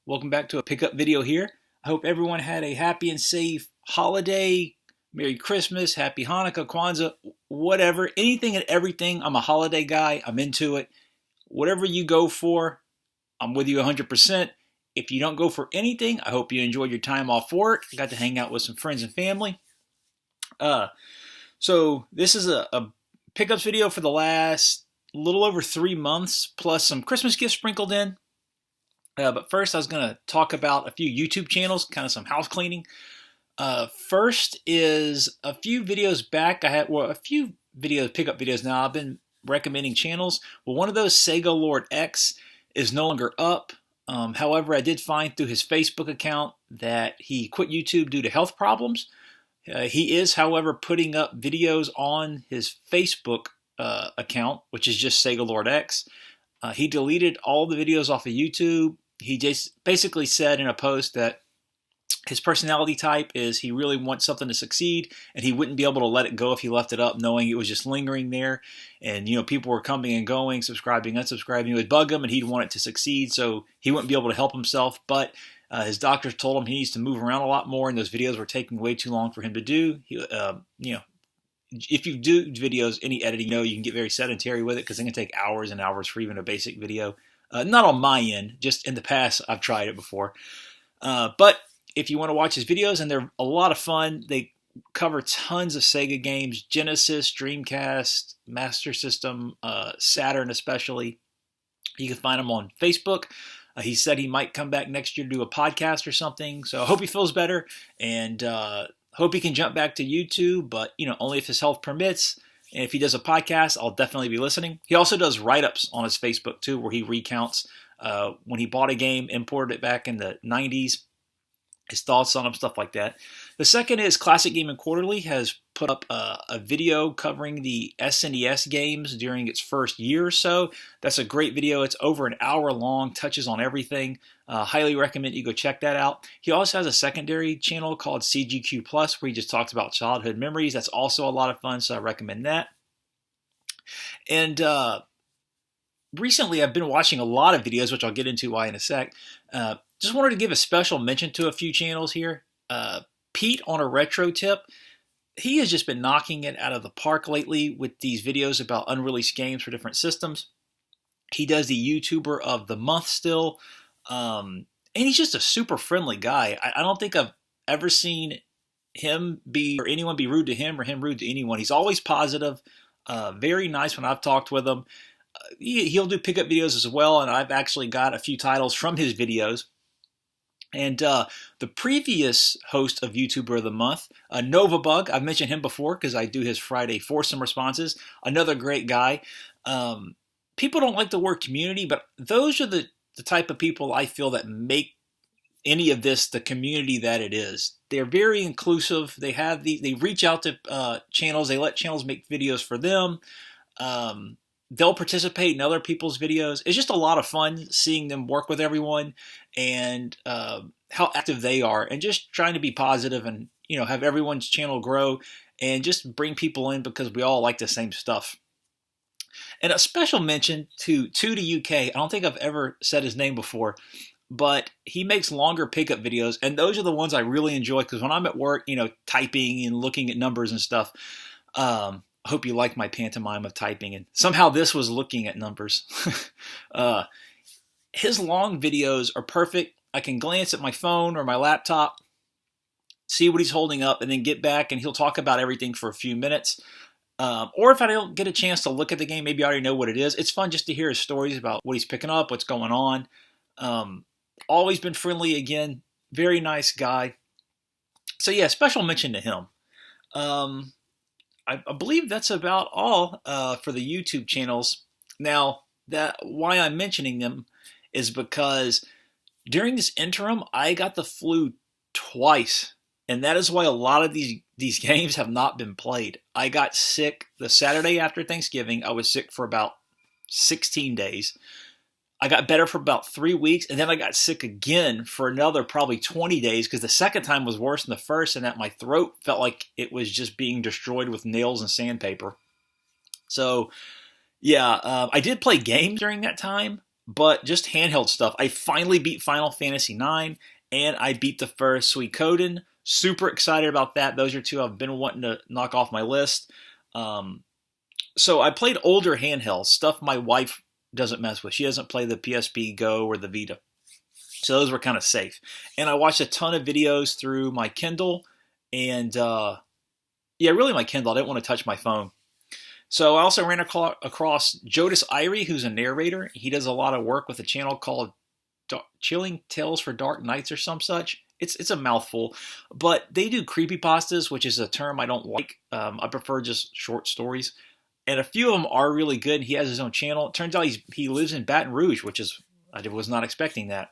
Welcome back to a pickup video here. I hope everyone had a happy and safe holiday. Merry Christmas, Happy Hanukkah, Kwanzaa, whatever. Anything and everything. I'm a holiday guy. I'm into it. Whatever you go for, I'm with you 100%. If you don't go for anything, I hope you enjoyed your time off work. Got to hang out with some friends and family. So this is a pickups video for the last little over 3 months, plus some Christmas gifts sprinkled in. But first, I was going to talk about a few YouTube channels, kind of some house cleaning. First is a few videos back. I had a few videos, pickup videos now. I've been recommending channels. Well, one of those, Sega Lord X, is no longer up. However, I did find through his Facebook account that he quit YouTube due to health problems. He is, however, putting up videos on his Facebook account, which is just Sega Lord X. He deleted all the videos off of YouTube. He just basically said in a post that his personality type is he really wants something to succeed, and he wouldn't be able to let it go if he left it up, knowing it was just lingering there. And people were coming and going, subscribing, unsubscribing. It would bug him, and he'd want it to succeed, so he wouldn't be able to help himself. But his doctors told him he needs to move around a lot more, and those videos were taking way too long for him to do. If you do videos, any editing, you can get very sedentary with it because it can take hours and hours for even a basic video. Not on my end, just in the past, I've tried it before. But if you want to watch his videos, and they're a lot of fun, they cover tons of Sega games, Genesis, Dreamcast, Master System, Saturn especially. You can find him on Facebook. He said he might come back next year to do a podcast or something. So I hope he feels better, and hope he can jump back to YouTube, but only if his health permits. And if he does a podcast, I'll definitely be listening. He also does write-ups on his Facebook too, where he recounts when he bought a game, imported it back in the 90s, his thoughts on them, stuff like that. The second is Classic Gaming Quarterly has put up a video covering the SNES games during its first year or so. That's a great video. It's over an hour long, touches on everything. Highly recommend you go check that out. He also has a secondary channel called CGQ Plus where he just talks about childhood memories. That's also a lot of fun, so I recommend that. And recently I've been watching a lot of videos, which I'll get into why in a sec. Just wanted to give a special mention to a few channels here. Pete on a retro tip. He has just been knocking it out of the park lately with these videos about unreleased games for different systems. He does the YouTuber of the month still. And he's just a super friendly guy. I don't think I've ever seen him or anyone be rude to him or him rude to anyone. He's always positive, very nice when I've talked with him. He'll do pickup videos as well, and I've actually got a few titles from his videos. And the previous host of YouTuber of the Month, Novabug, I've mentioned him before because I do his Friday foursome responses. Another great guy. People don't like the word community, but those are the type of people I feel that make any of this the community that it is. They're very inclusive. They reach out to channels. They let channels make videos for them. They'll participate in other people's videos. It's just a lot of fun seeing them work with everyone and how active they are, and just trying to be positive and have everyone's channel grow and just bring people in because we all like the same stuff. And a special mention to UK. I don't think I've ever said his name before, but he makes longer pickup videos, and those are the ones I really enjoy because when I'm at work, typing and looking at numbers and stuff. I hope you like my pantomime of typing, and somehow this was looking at numbers. His long videos are perfect. I can glance at my phone or my laptop, see what he's holding up, and then get back, and he'll talk about everything for a few minutes. Or if I don't get a chance to look at the game, maybe I already know what it is. It's fun just to hear his stories about what he's picking up, what's going on. Always been friendly again. Very nice guy. So yeah, special mention to him. I believe that's about all for the YouTube channels. Now, why I'm mentioning them is because during this interim, I got the flu twice, and that is why a lot of these games have not been played. I got sick the Saturday after Thanksgiving. I was sick for about 16 days. I got better for about 3 weeks, and then I got sick again for another probably 20 days because the second time was worse than the first, and that my throat felt like it was just being destroyed with nails and sandpaper. So, yeah, I did play games during that time. but just handheld stuff. I finally beat Final Fantasy IX, and I beat the first Suikoden. Super excited about that. Those are two I've been wanting to knock off my list. Um, so I played older handhelds, stuff my wife doesn't mess with. She doesn't play the PSP Go or the Vita. So those were kind of safe. And I watched a ton of videos through my Kindle and, yeah, really my Kindle. I didn't want to touch my phone. So I also ran across Jodis Irie, who's a narrator. He does a lot of work with a channel called Chilling Tales for Dark Nights or some such. It's a mouthful, but they do creepypastas, which is a term I don't like. I prefer just short stories, and a few of them are really good. He has his own channel. It turns out he lives in Baton Rouge, which is I was not expecting that.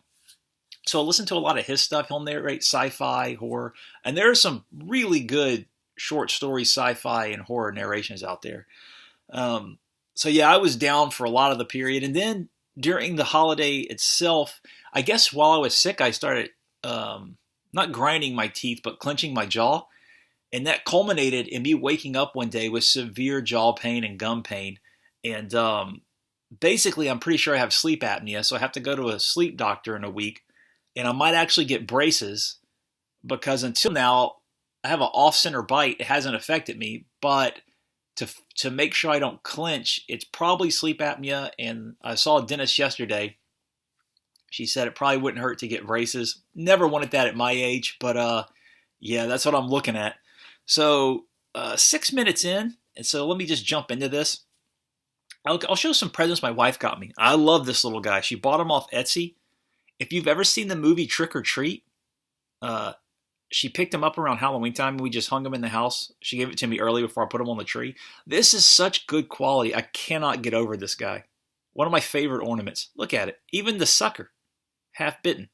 So I listen to a lot of his stuff. He'll narrate sci-fi, horror, and there are some really good short story sci-fi and horror narrations out there. So yeah, I was down for a lot of the period, and then during the holiday itself, I guess while I was sick, I started not grinding my teeth, but clenching my jaw. And that culminated in me waking up one day with severe jaw pain and gum pain. And basically, I'm pretty sure I have sleep apnea, so I have to go to a sleep doctor in a week. And I might actually get braces because until now, I have an off-center bite. It hasn't affected me, but to make sure I don't clench, it's probably sleep apnea. And I saw a dentist yesterday. She said it probably wouldn't hurt to get braces. Never wanted that at my age, but yeah, that's what I'm looking at. So 6 minutes in, and so let me just jump into this. I'll show some presents my wife got me. I love this little guy. She bought him off Etsy. If you've ever seen the movie Trick or Treat, she picked him up around Halloween time, and we just hung him in the house. She gave it to me early before I put him on the tree. This is such good quality. I cannot get over this guy. One of my favorite ornaments. Look at it. Even the sucker. Half bitten.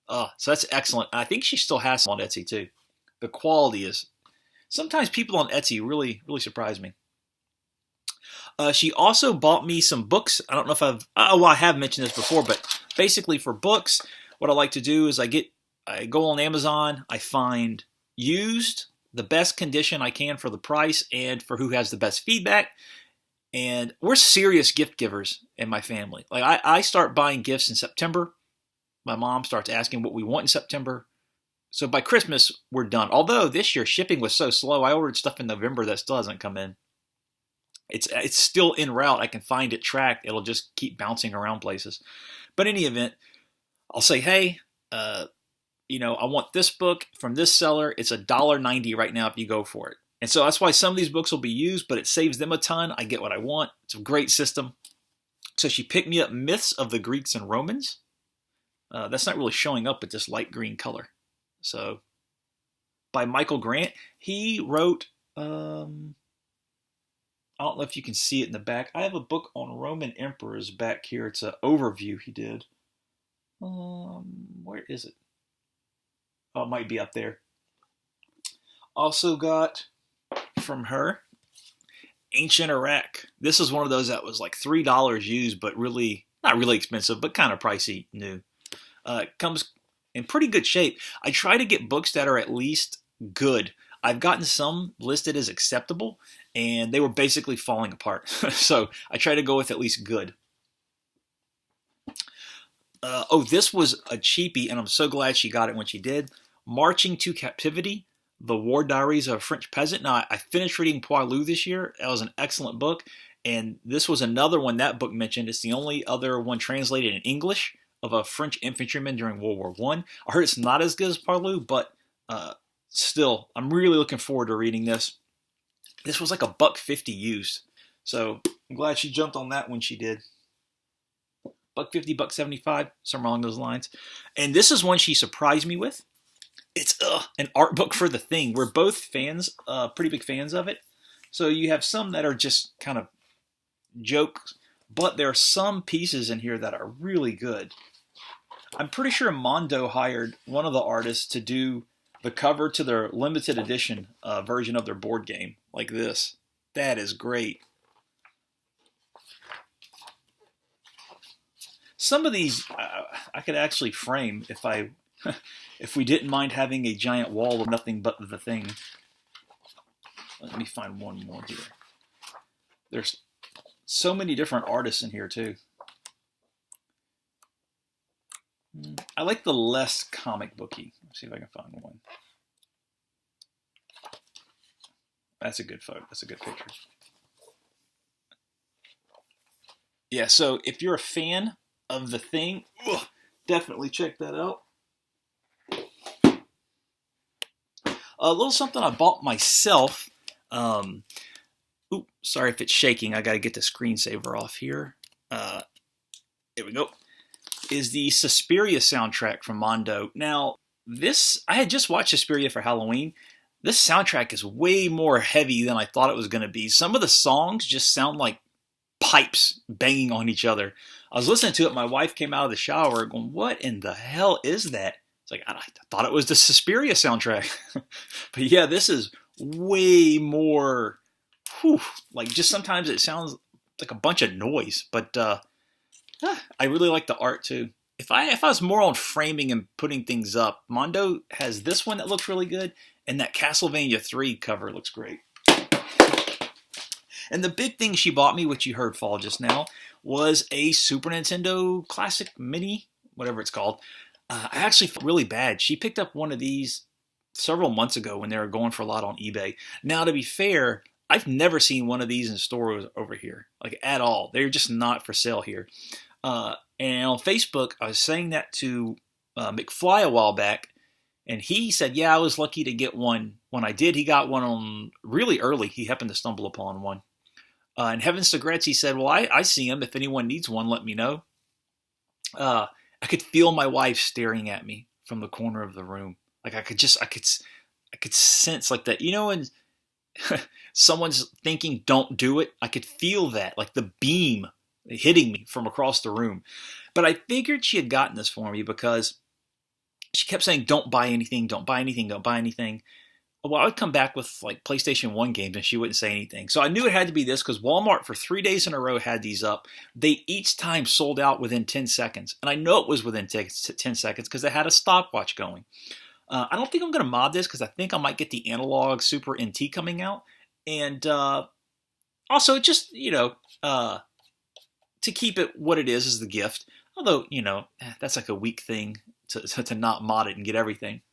So that's excellent. I think she still has some on Etsy too. The quality is... Sometimes people on Etsy really, really surprise me. She also bought me some books. I don't know if I have mentioned this before, but basically for books, what I like to do is I go on Amazon, I find used, the best condition I can for the price and for who has the best feedback. And we're serious gift givers in my family. Like I start buying gifts in September. My mom starts asking what we want in September. So by Christmas, we're done. Although this year shipping was so slow, I ordered stuff in November that still hasn't come in. It's still en route. I can find it tracked. It'll just keep bouncing around places. But in any event, I'll say, hey, I want this book from this seller. It's $1.90 right now if you go for it. And so that's why some of these books will be used, but it saves them a ton. I get what I want. It's a great system. So she picked me up Myths of the Greeks and Romans. That's not really showing up with this light green color. So by Michael Grant. He wrote, I don't know if you can see it in the back. I have a book on Roman emperors back here. It's an overview he did. Where is it? Oh, it might be up there. Also got from her Ancient Iraq. This is one of those that was like $3 used, but really not really expensive, but kind of pricey new. It comes in pretty good shape. I try to get books that are at least good. I've gotten some listed as acceptable, and they were basically falling apart. So I try to go with at least good. This was a cheapie, and I'm so glad she got it when she did. Marching to Captivity, The War Diaries of a French Peasant. Now, I finished reading Poilu this year. That was an excellent book, and this was another one that book mentioned. It's the only other one translated in English of a French infantryman during World War I. I heard it's not as good as Poilu, but still, I'm really looking forward to reading this. This was like $1.50 used, so I'm glad she jumped on that when she did. $1.50, $1.75, somewhere along those lines. And this is one she surprised me with. It's an art book for The Thing. We're both fans, pretty big fans of it. So you have some that are just kind of jokes, but there are some pieces in here that are really good. I'm pretty sure Mondo hired one of the artists to do the cover to their limited edition version of their board game, like this. That is great. Some of these I could actually frame if we didn't mind having a giant wall of nothing but The Thing. Let me find one more here. There's so many different artists in here too. I like the less comic booky. Let's see if I can find one. That's a good photo. That's a good picture. Yeah, so if you're a fan of The Thing, definitely check that out. A little something I bought myself. Sorry if it's shaking. I got to get the screensaver off here. There we go. Is the Suspiria soundtrack from Mondo. Now, I had just watched Suspiria for Halloween. This soundtrack is way more heavy than I thought it was going to be. Some of the songs just sound like pipes banging on each other. I was listening to it. My wife came out of the shower going, what in the hell is that? It's like, I thought it was the Suspiria soundtrack. But yeah, this is way more, like just sometimes it sounds like a bunch of noise. But I really like the art too. If I was more on framing and putting things up, Mondo has this one that looks really good, and that Castlevania 3 cover looks great. And the big thing she bought me, which you heard fall just now, was a Super Nintendo Classic Mini, whatever it's called. I actually felt really bad. She picked up one of these several months ago when they were going for a lot on eBay. Now, to be fair, I've never seen one of these in stores over here, like at all. They're just not for sale here. And on Facebook, I was saying that to McFly a while back, and he said, yeah, I was lucky to get one. When I did, he got one on really early. He happened to stumble upon one. And Heaven Cigarettes, he said, well, I see them. If anyone needs one, let me know. I could feel my wife staring at me from the corner of the room. Like I could sense like that. You know, when someone's thinking, don't do it, I could feel that, like the beam hitting me from across the room. But I figured she had gotten this for me because she kept saying, don't buy anything, don't buy anything, don't buy anything. Well, I would come back with like PlayStation 1 games and she wouldn't say anything. So I knew it had to be this because Walmart for 3 days in a row had these up. They each time sold out within 10 seconds. And I know it was within 10 seconds because they had a stopwatch going. I don't think I'm going to mod this because I think I might get the analog Super NT coming out. And also just, to keep it what it is the gift. Although, that's like a weak thing to not mod it and get everything.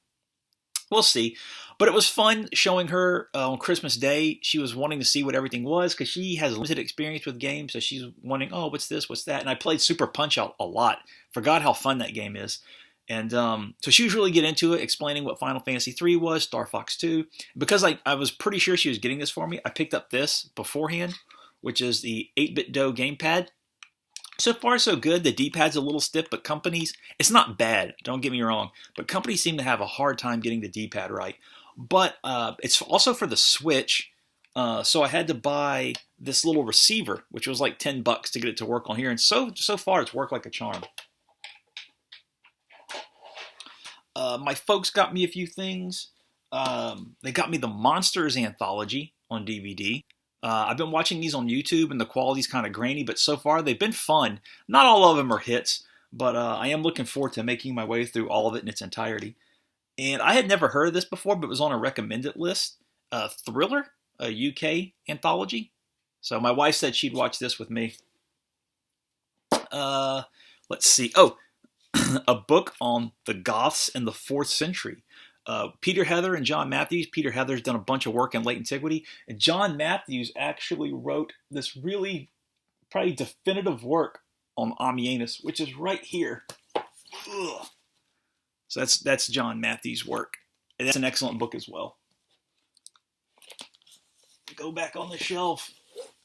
We'll see. But it was fun showing her on Christmas Day. She was wanting to see what everything was because she has limited experience with games. So she's wanting, oh, what's this? What's that? And I played Super Punch-Out a lot. Forgot how fun that game is. And so she was really getting into it, explaining what Final Fantasy 3 was, Star Fox 2. Because I was pretty sure she was getting this for me, I picked up this beforehand, which is the 8BitDo gamepad. So far, so good. The D-pad's a little stiff, but companies, it's not bad, don't get me wrong, but companies seem to have a hard time getting the D-pad right. But it's also for the Switch, so I had to buy this little receiver, which was like $10 to get it to work on here, and so far it's worked like a charm. My folks got me a few things. They got me the Monsters Anthology on DVD. I've been watching these on YouTube, and the quality's kind of grainy, but so far they've been fun. Not all of them are hits, but I am looking forward to making my way through all of it in its entirety. And I had never heard of this before, but it was on a recommended list. Thriller, a UK anthology. So my wife said she'd watch this with me. Let's see. Oh, a book on the Goths in the 4th century. Peter Heather and John Matthews. Peter Heather's done a bunch of work in late antiquity. And John Matthews actually wrote this really probably definitive work on Ammianus, which is right here. Ugh. So that's John Matthews' work. And that's an excellent book as well. Go back on the shelf.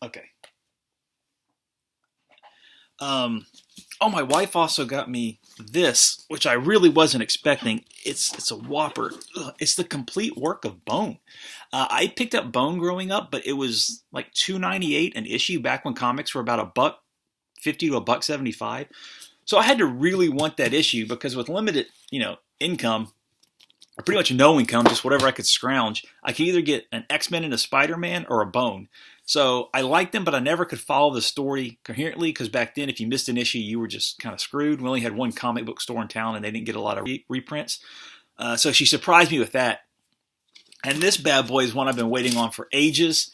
Okay. Oh, my wife also got me this, which I really wasn't expecting. It's a whopper. Ugh, it's the complete work of Bone. I picked up Bone growing up, but it was like $2.98 an issue back when comics were about $1.50 to $1.75. So I had to really want that issue because with limited, income, or pretty much no income, just whatever I could scrounge, I could either get an X-Men and a Spider-Man or a Bone. So I liked them, but I never could follow the story coherently because back then, if you missed an issue, you were just kind of screwed. We only had one comic book store in town, and they didn't get a lot of reprints. So she surprised me with that. And this bad boy is one I've been waiting on for ages.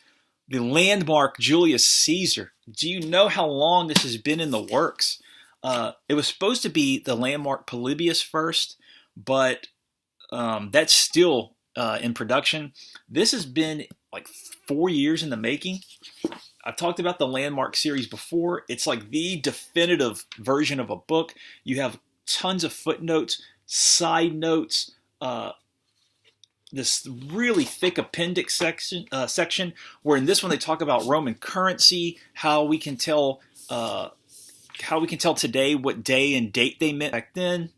The landmark Julius Caesar. Do you know how long this has been in the works? It was supposed to be the landmark Polybius first, but that's still in production. This has been like 4 years in the making. I've talked about the Landmark series before. It's like the definitive version of a book. You have tons of footnotes, side notes, this really thick appendix section where in this one they talk about Roman currency, how we can tell today what day and date they meant back then,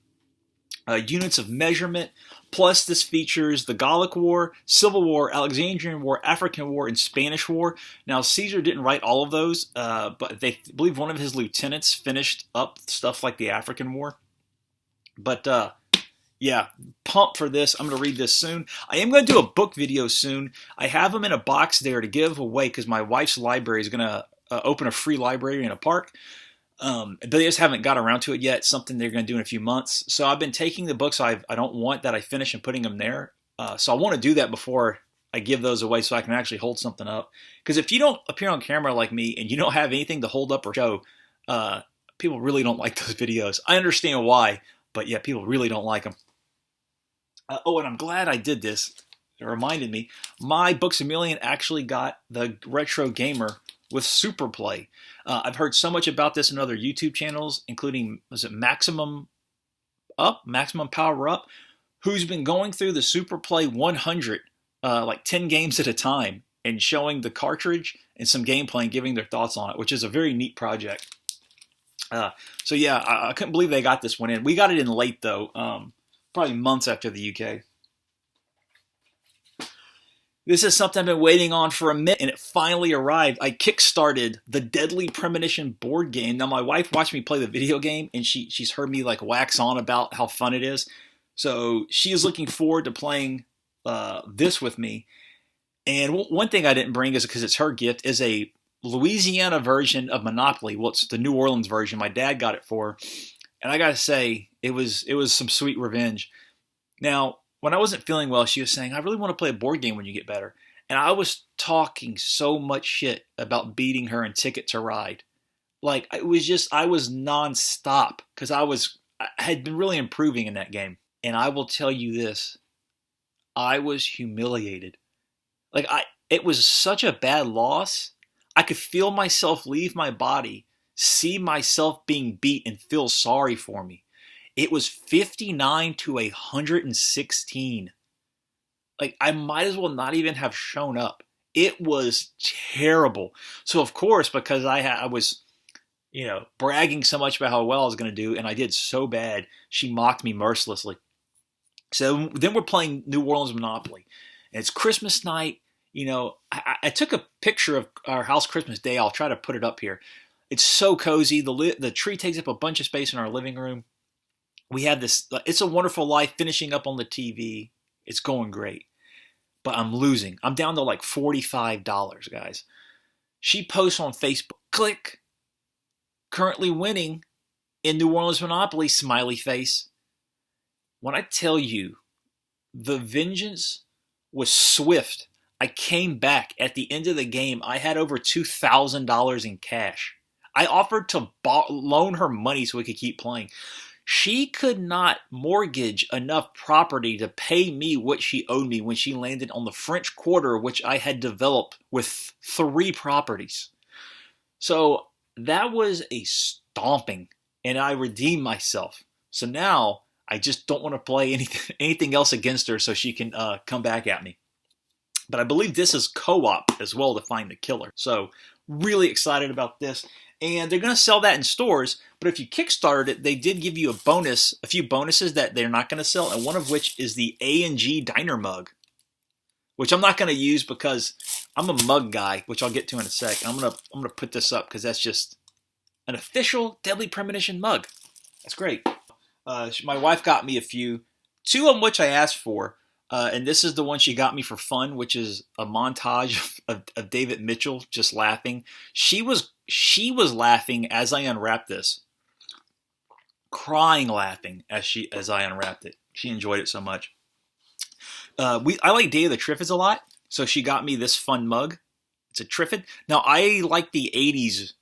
units of measurement. Plus, this features the Gallic War, Civil War, Alexandrian War, African War, and Spanish War. Now, Caesar didn't write all of those, but they believe one of his lieutenants finished up stuff like the African War. But yeah, pumped for this. I'm going to read this soon. I am going to do a book video soon. I have them in a box there to give away because my wife's library is going to open a free library in a park. But they just haven't got around to it yet. Something they're going to do in a few months. So I've been taking the books I don't want that I finish and putting them there. So I want to do that before I give those away so I can actually hold something up. Because if you don't appear on camera like me and you don't have anything to hold up or show, people really don't like those videos. I understand why, but yeah, people really don't like them. And I'm glad I did this. It reminded me. My Books A Million actually got the Retro Gamer with Superplay. I've heard so much about this in other YouTube channels, including, was it Maximum Power Up, who's been going through the Superplay 100, like 10 games at a time, and showing the cartridge and some gameplay and giving their thoughts on it, which is a very neat project. So yeah, I couldn't believe they got this one in. We got it in late though, probably months after the UK. This is something I've been waiting on for a minute, and it finally arrived. I kickstarted the Deadly Premonition board game. Now, my wife watched me play the video game, and she's heard me like wax on about how fun it is. So she is looking forward to playing this with me. And one thing I didn't bring is because it's her gift is a Louisiana version of Monopoly. Well, it's the New Orleans version. My dad got it for her. And I got to say, it was some sweet revenge. Now, when I wasn't feeling well, she was saying, I really want to play a board game when you get better. And I was talking so much shit about beating her in Ticket to Ride. Like, I was nonstop because I had been really improving in that game. And I will tell you this, I was humiliated. Like, it was such a bad loss. I could feel myself leave my body, see myself being beat, and feel sorry for me. It was 59 to 116. Like, I might as well not even have shown up. It was terrible. So, of course, because I was, bragging so much about how well I was going to do, and I did so bad, she mocked me mercilessly. So then we're playing New Orleans Monopoly. And it's Christmas night. I took a picture of our house Christmas Day. I'll try to put it up here. It's so cozy. The tree takes up a bunch of space in our living room. We have this It's a Wonderful Life finishing up on the TV. It's going great. But I'm losing. I'm down to like $45, guys. She posts on Facebook, click, currently winning in New Orleans Monopoly, smiley face. When I tell you, the vengeance was swift. I came back at the end of the game. I had over $2,000 in cash. I offered to loan her money so we could keep playing. She could not mortgage enough property to pay me what she owed me when she landed on the French Quarter, which I had developed with 3 properties. So that was a stomping, and I redeemed myself. So now I just don't want to play anything else against her so she can come back at me. But I believe this is co-op as well to find the killer. So really excited about this. And they're going to sell that in stores, but if you kickstarted it, they did give you a few bonuses that they're not going to sell, and one of which is the A&G Diner mug, which I'm not going to use because I'm a mug guy, which I'll get to in a sec. I'm gonna put this up because that's just an official Deadly Premonition mug. That's great. My wife got me a few, 2 of which I asked for, and this is the one she got me for fun, which is a montage of David Mitchell just laughing. She was laughing as I unwrapped this, crying laughing as I unwrapped it. She enjoyed it so much. I like Day of the Triffids a lot, so she got me this fun mug. It's a Triffid. Now I like the 80s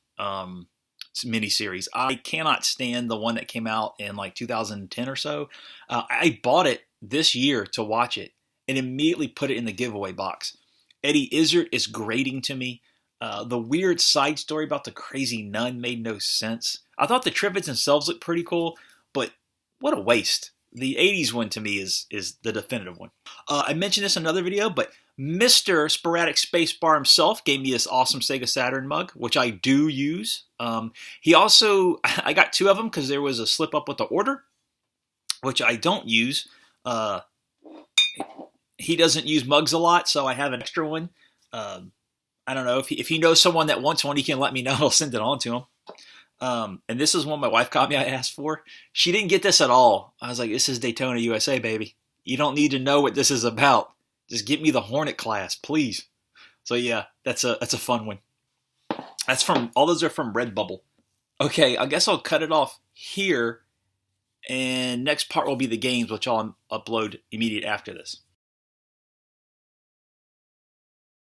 miniseries. I cannot stand the one that came out in like 2010 or so. I bought it this year to watch it and immediately put it in the giveaway box. Eddie Izzard is grating to me. The weird side story about the crazy nun made no sense. I thought the Triffids themselves looked pretty cool, but what a waste. The 80s one to me is the definitive one. I mentioned this in another video, but Mr. Sporadic Spacebar himself gave me this awesome Sega Saturn mug, which I do use. He also, I got 2 of them because there was a slip up with the order, which I don't use. He doesn't use mugs a lot, so I have an extra one. I don't know, if he knows someone that wants one, he can let me know. I'll send it on to him. And this is one my wife got me, I asked for. She didn't get this at all. I was like, this is Daytona USA, baby. You don't need to know what this is about. Just get me the Hornet class, please. So yeah, that's a fun one. All those are from Redbubble. Okay, I guess I'll cut it off here. And next part will be the games, which I'll upload immediate after this.